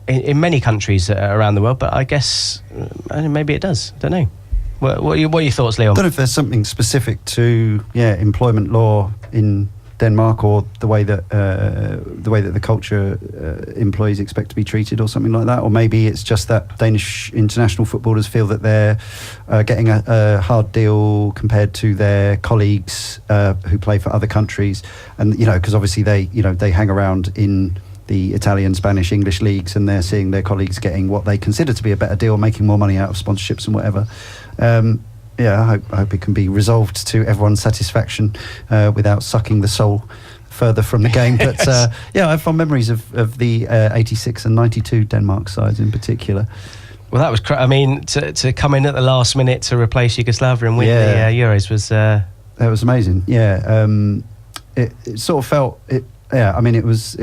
in many countries around the world, but I guess maybe it does. I don't know. What are your thoughts, Leon? I don't know if there's something specific to employment law in Denmark, or the way that the culture employees expect to be treated, or something like that, or maybe it's just that Danish international footballers feel that they're getting a hard deal compared to their colleagues who play for other countries, and because obviously they hang around in the Italian, Spanish, English leagues, and they're seeing their colleagues getting what they consider to be a better deal, making more money out of sponsorships and whatever. I hope it can be resolved to everyone's satisfaction without sucking the soul further from the game. But I have fond memories of the 86 and 92 Denmark sides in particular. Well, that was I mean, to come in at the last minute to replace Yugoslavia and win the Euros was... That was amazing. Yeah, it sort of felt... I mean, it was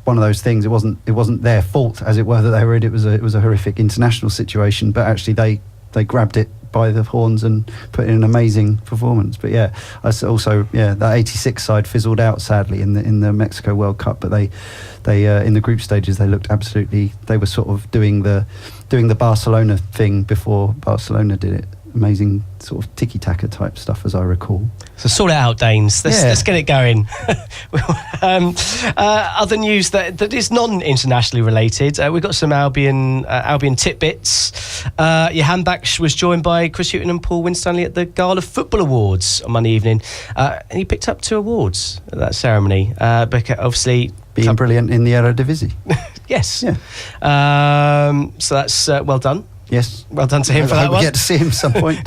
one of those things. It wasn't their fault, as it were, that they were in. It was a horrific international situation, but actually they grabbed it by the horns and put in an amazing performance. But yeah, that 86 side fizzled out sadly in the Mexico World Cup. But they in the group stages they looked absolutely. They were sort of doing the Barcelona thing before Barcelona did it. Amazing sort of tiki-taka type stuff, as I recall. So sort it out, Danes. Let's get it going. Other news that is non-internationally related. We've got some Albion tidbits. Johan Baksh was joined by Chris Hughton and Paul Winstanley at the Gala Football Awards on Monday evening. And he picked up 2 awards at that ceremony. Because obviously... Being brilliant in the Eredivisie. Yes. Yeah. So that's well done. Yes. Well done to him for that one. We get to see him some point.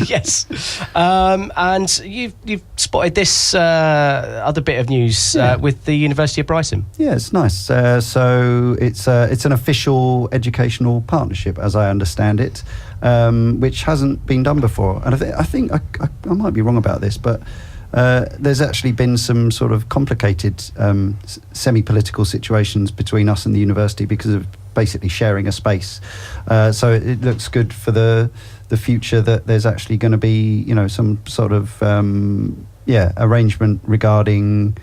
Yes. And you've spotted this other bit of news with the University of Brighton. Yeah, it's nice. So it's an official educational partnership, as I understand it, which hasn't been done before. And I think I might be wrong about this, but there's actually been some sort of complicated semi-political situations between us and the university because of basically sharing a space. So it looks good for the future that there's actually going to be, some sort of arrangement regarding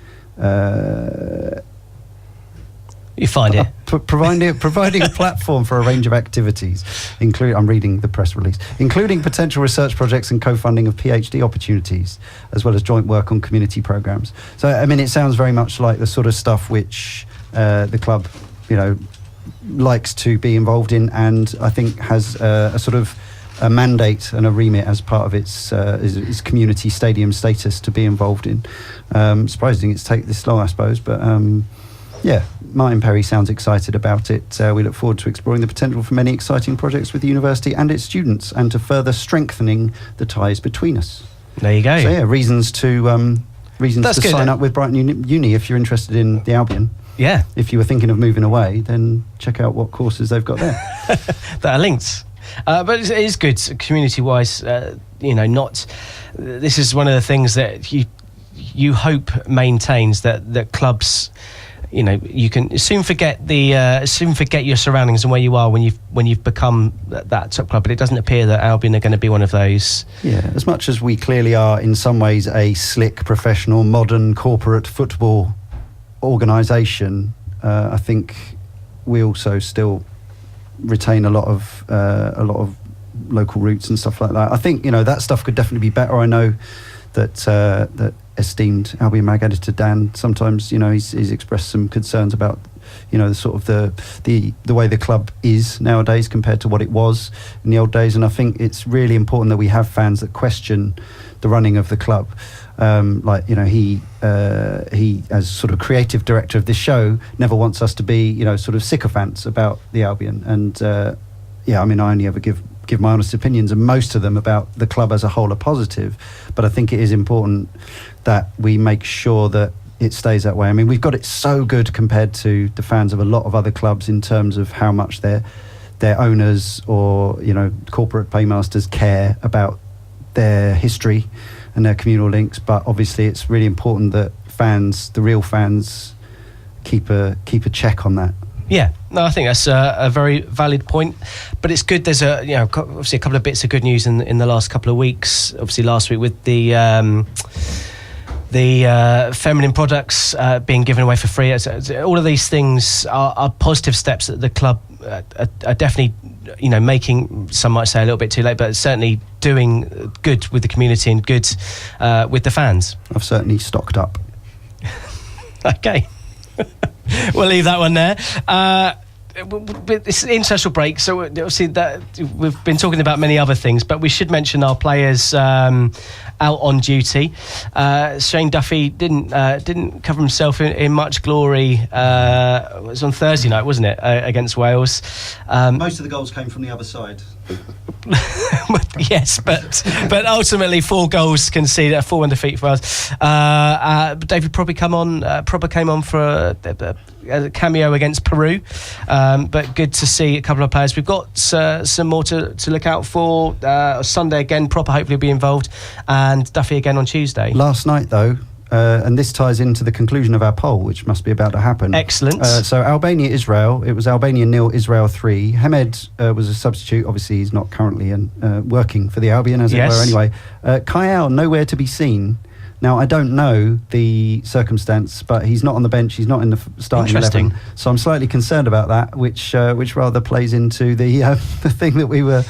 you find it providing a platform for a range of activities, including, I'm reading the press release, including potential research projects and co-funding of PhD opportunities, as well as joint work on community programs. So I mean, it sounds very much like the sort of stuff which the club likes to be involved in, and I think has a sort of a mandate and a remit as part of its community stadium status to be involved in. Surprising it's taken this long, I suppose, but Martin Perry sounds excited about it. We look forward to exploring the potential for many exciting projects with the university and its students, and to further strengthening the ties between us. There you go. So reasons to sign up with Brighton Uni if you're interested in the Albion. Yeah. If you were thinking of moving away, then check out what courses they've got there. That are linked. But it is good, community-wise. This is one of the things that you hope maintains that clubs. You can soon forget your surroundings and where you are when you've become that top club. But it doesn't appear that Albion are going to be one of those. Yeah, as much as we clearly are in some ways a slick, professional, modern corporate football organisation, I think we also still retain a lot of local roots and stuff like that. I think that stuff could definitely be better. I know that esteemed Albion Mag editor Dan sometimes he's expressed some concerns about the sort of the way the club is nowadays compared to what it was in the old days, and I think it's really important that we have fans that question the running of the club. He as sort of creative director of this show never wants us to be sort of sycophants about the Albion, and I only ever give my honest opinions, and most of them about the club as a whole are positive, but I think it is important that we make sure that it stays that way. I mean, we've got it so good compared to the fans of a lot of other clubs in terms of how much their owners or corporate paymasters care about their history and their communal links, but obviously it's really important that the real fans keep a check on that. Yeah, no, I think that's a very valid point. But it's good. There's obviously a couple of bits of good news in the last couple of weeks. Obviously, last week with the feminine products being given away for free. All of these things are positive steps that the club are definitely, making, some might say a little bit too late, but certainly doing good with the community and good with the fans. I've certainly stocked up. Okay. We'll leave that one there. It's an international break, so obviously that we've been talking about many other things, but we should mention our players out on duty. Shane Duffy didn't cover himself in much glory. It was on Thursday night, wasn't it, against Wales? Most of the goals came from the other side. Yes, but ultimately 4 goals conceded, a 4-1 defeat for us. David Probber came on for a cameo against Peru, but good to see a couple of players. We've got some more to look out for. Sunday again, Probber hopefully will be involved, and Duffy again on Tuesday. Last night though, and this ties into the conclusion of our poll, which must be about to happen. Excellent. So Albania-Israel, it was Albania 0, Israel 3. Hamed was a substitute. Obviously, he's not currently working for the Albion, as it were, anyway. Kayal, nowhere to be seen. Now, I don't know the circumstance, but he's not on the bench. He's not in the starting 11. So I'm slightly concerned about that, which rather plays into the thing that we were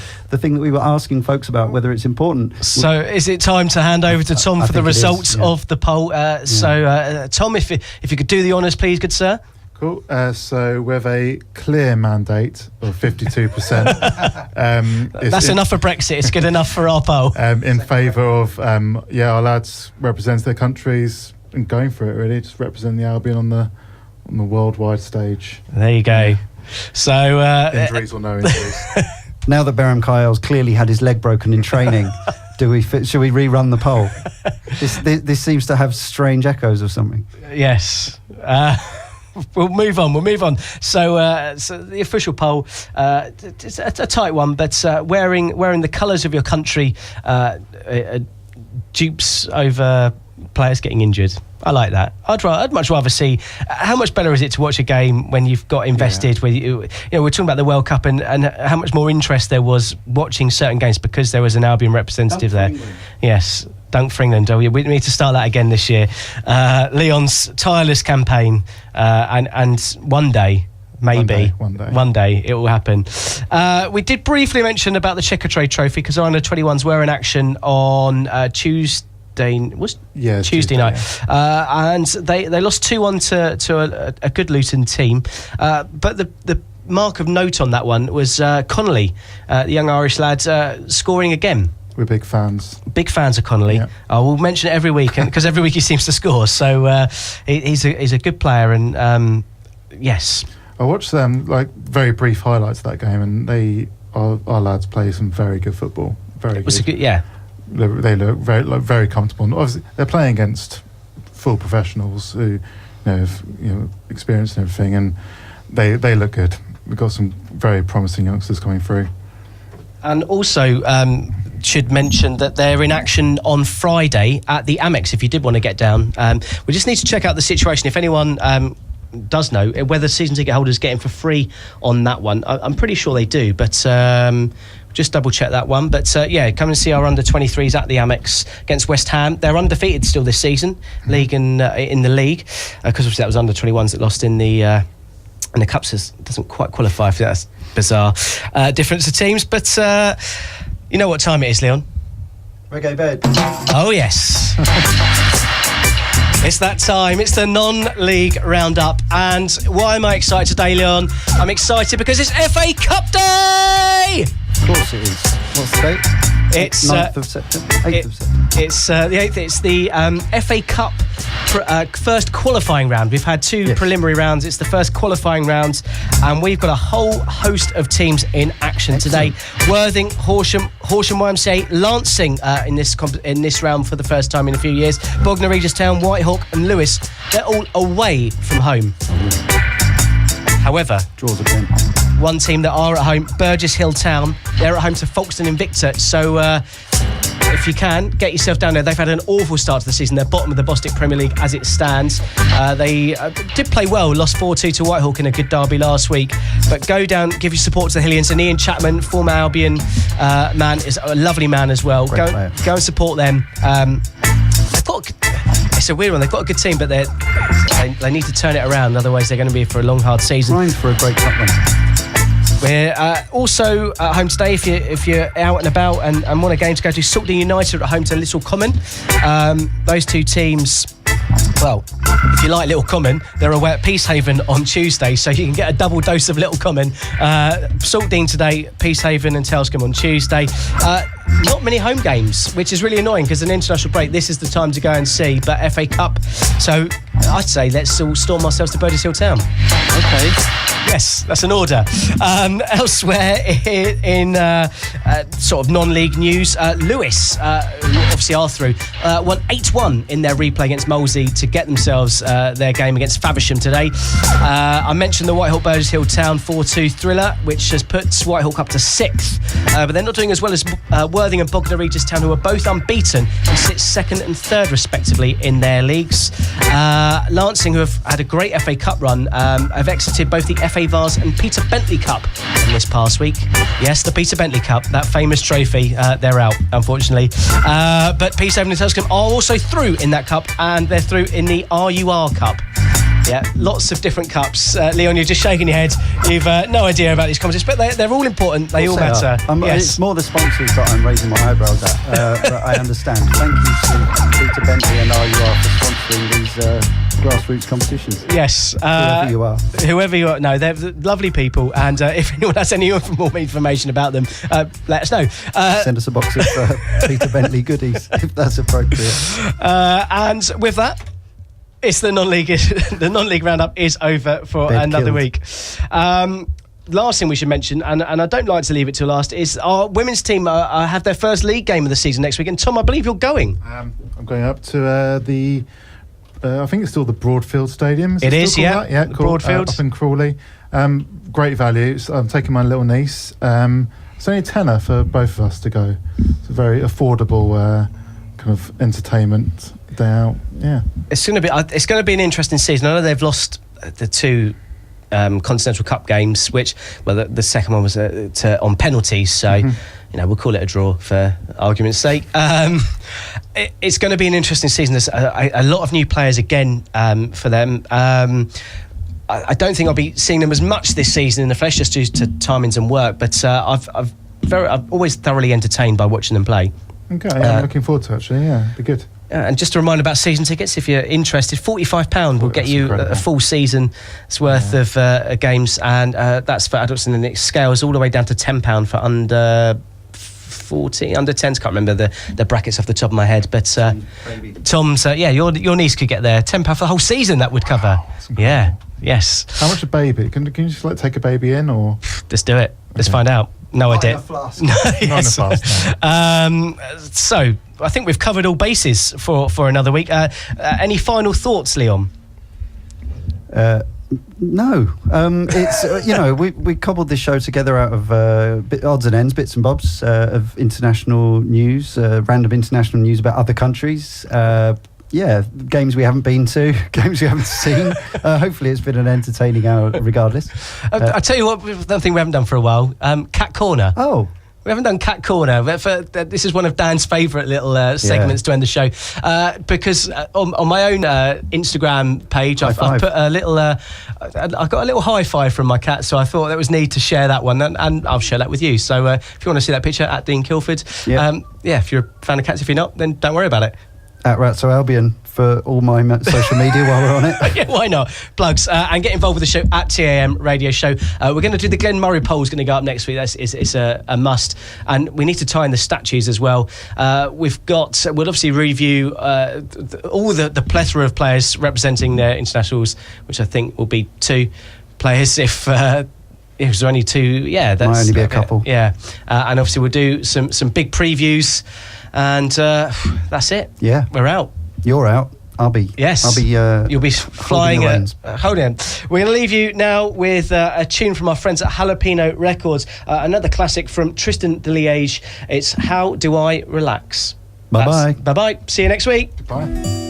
asking folks about, whether it's important. So is it time to hand over to Tom for the results of the poll? So Tom, if you could do the honours, please, good sir. Cool. So with a clear mandate of 52%. That's enough for Brexit. It's good enough for our poll. In favour of, our lads represent their countries and going for it, really. Just represent the Albion on the worldwide stage. There you go. So injuries or no injuries. Now that Berham Kayal's clearly had his leg broken in training, should we rerun the poll? This seems to have strange echoes of something. Yes. We'll move on. So the official poll, it's a tight one, but wearing the colours of your country dupes over players getting injured. I like that. I'd much rather see. How much better is it to watch a game when you've got invested? With we're talking about the World Cup and how much more interest there was watching certain games because there was an Albion representative there. Yes. Dunk for England. We need to start that again this year. Leon's tireless campaign, and one day, maybe, one day it will happen. We did briefly mention about the Checkatrade Trophy because our under-21s were in action on Tuesday night, and they lost 2-1 to a good Luton team. But the mark of note on that one was Connolly, the young Irish lad, scoring again. We're big fans. Big fans of Connolly. Yeah. We'll mention it every week because every week he seems to score. So he's a good player, and yes. I watched them very brief highlights of that game, and our lads play some very good football. Very good. They look very comfortable. And obviously, they're playing against full professionals who have experience and everything, and they look good. We've got some very promising youngsters coming through. And also, should mention that they're in action on Friday at the Amex if you did want to get down. We just need to check out the situation. If anyone does know whether season ticket holders get in for free on that one. I'm pretty sure they do, but just double check that one. But come and see our under-23s at the Amex against West Ham. They're undefeated still this season, league and in the league, because obviously that was under-21s that lost in the Cups. Doesn't quite qualify for that. That's bizarre difference of teams, but you know what time it is, Leon? Reggae bed. Oh yes. It's that time. It's the non-league roundup. And why am I excited today, Leon? I'm excited because it's FA Cup Day! Of course it is. What's the date? It's 9th of September. 8th of September. It's the 8th. It's the FA Cup first qualifying round. We've had two preliminary rounds. It's the first qualifying round, and we've got a whole host of teams in action today. Worthing, Horsham YMCA, Lancing in this round for the first time in a few years. Bognor Regis Town, Whitehawk and Lewis. They're all away from home. However, draws again. One team that are at home, Burgess Hill Town. They're at home to Folkestone Invicta. So if you can, get yourself down there. They've had an awful start to the season. They're bottom of the Bostik Premier League as it stands. They did play well, lost 4-2 to Whitehawk in a good derby last week. But go down, give your support to the Hillians. And Ian Chapman, former Albion man, is a lovely man as well. Go and support them. It's a weird one. They've got a good team, but they need to turn it around. Otherwise, they're going to be for a long, hard season. Grind for a great cup run. We're also at home today if you're out and about and want a game to go to. Saltdean United are at home to Little Common. Those two teams, well, if you like Little Common, they're away at Peacehaven on Tuesday, so you can get a double dose of Little Common. Saltdean today, Peacehaven and Telscombe on Tuesday. Not many home games, which is really annoying because an international break, this is the time to go and see, but FA Cup. So I'd say let's all storm ourselves to Burgess Hill Town. Okay. Yes, that's an order. Elsewhere in sort of non-league news, Lewis, who obviously are through, won 8-1 in their replay against Molesey to get themselves their game against Faversham today. I mentioned the Whitehawk Burgess Hill Town 4-2 thriller, which has put Whitehawk up to 6th, but they're not doing as well as Worthing and Bognor Regis Town, who are both unbeaten and sit 2nd and 3rd respectively in their leagues. Lancing, who have had a great FA Cup run, have exited both the FA Vase and Peter Bentley Cup in this past week. Yes, the Peter Bentley Cup, that famous trophy, they're out, unfortunately. But Peacehaven and Telscombe are also through in that cup, and they're through in the RUR Cup. Yeah, lots of different cups. Leon, you're just shaking your head. You've no idea about these competitions, but they're all important. They all matter. Yes. It's more the sponsors that I'm raising my eyebrows at, but I understand. Thank you to Peter Bentley and RUR for sponsoring these grassroots competitions. Yes. Whoever you are. Whoever you are. No, they're lovely people, and if anyone has any more information about them, let us know. Send us a box of Peter Bentley goodies, if that's appropriate. And with that, it's the non-league roundup is over for another week. Last thing we should mention, and I don't like to leave it till last, is our women's team have their first league game of the season next week. And Tom, I believe you're going. I'm going up to the I think it's still the Broadfield Stadium. It is, yeah. Yeah, Broadfield. Up in Crawley. Great value. So I'm taking my little niece. It's only a tenner for both of us to go. It's a very affordable kind of entertainment day out. Yeah, it's going to be an interesting season. I know they've lost the 2 Continental Cup games, which the second one was on penalties. So we'll call it a draw for argument's sake. It's going to be an interesting season. There's a lot of new players again for them. I don't think I'll be seeing them as much this season in the flesh, just due to timings and work. But I've always thoroughly entertained by watching them play. Okay, I'm looking forward to it, actually. Yeah, it'd be good. And just a reminder about season tickets, if you're interested, £45 will get you incredible. a full season's worth of games, and that's for adults, and then it scales all the way down to £10 for under 40, under 10s. Can't remember the brackets off the top of my head, but Tom's, your niece could get there. £10 for the whole season that would cover. Yeah, yes. How much a baby? Can you just take a baby in, or let's do it? Let's find out. No idea. Flask. No, Not in a flask, no. So I think we've covered all bases for another week. Any final thoughts, Leon? No. It's we cobbled this show together out of odds and ends, bits and bobs of international news, random international news about other countries. Games we haven't been to, games we haven't seen. Hopefully it's been an entertaining hour regardless. I'll tell you what, one thing we haven't done for a while, Cat Corner. Oh. We haven't done Cat Corner. This is one of Dan's favourite little segments to end the show, because on my own Instagram page, I've put a little. I've got a little high five from my cat, so I thought there was need to share that one, and I'll share that with you. So if you want to see that picture, at Dean Kilford, if you're a fan of cats, if you're not, then don't worry about it. At Ratso Albion for all my social media while we're on it. Yeah, why not? Plugs. And get involved with the show at TAM Radio Show. We're going to do the Glen Murray poll, is going to go up next week. It's a must. And we need to tie in the statues as well. We'll obviously review all the plethora of players representing their internationals, which I think will be 2 players if there's only 2. Yeah, that's might only be a couple. Yeah. And obviously we'll do some big previews. And that's it. Yeah, we're out. You're out. I'll be. Yes. I'll be. You'll be flying. Hold on. We're going to leave you now with a tune from our friends at Jalapeno Records. Another classic from Tristan de Liège. It's "How Do I Relax." Bye bye. Bye bye. See you next week. Bye.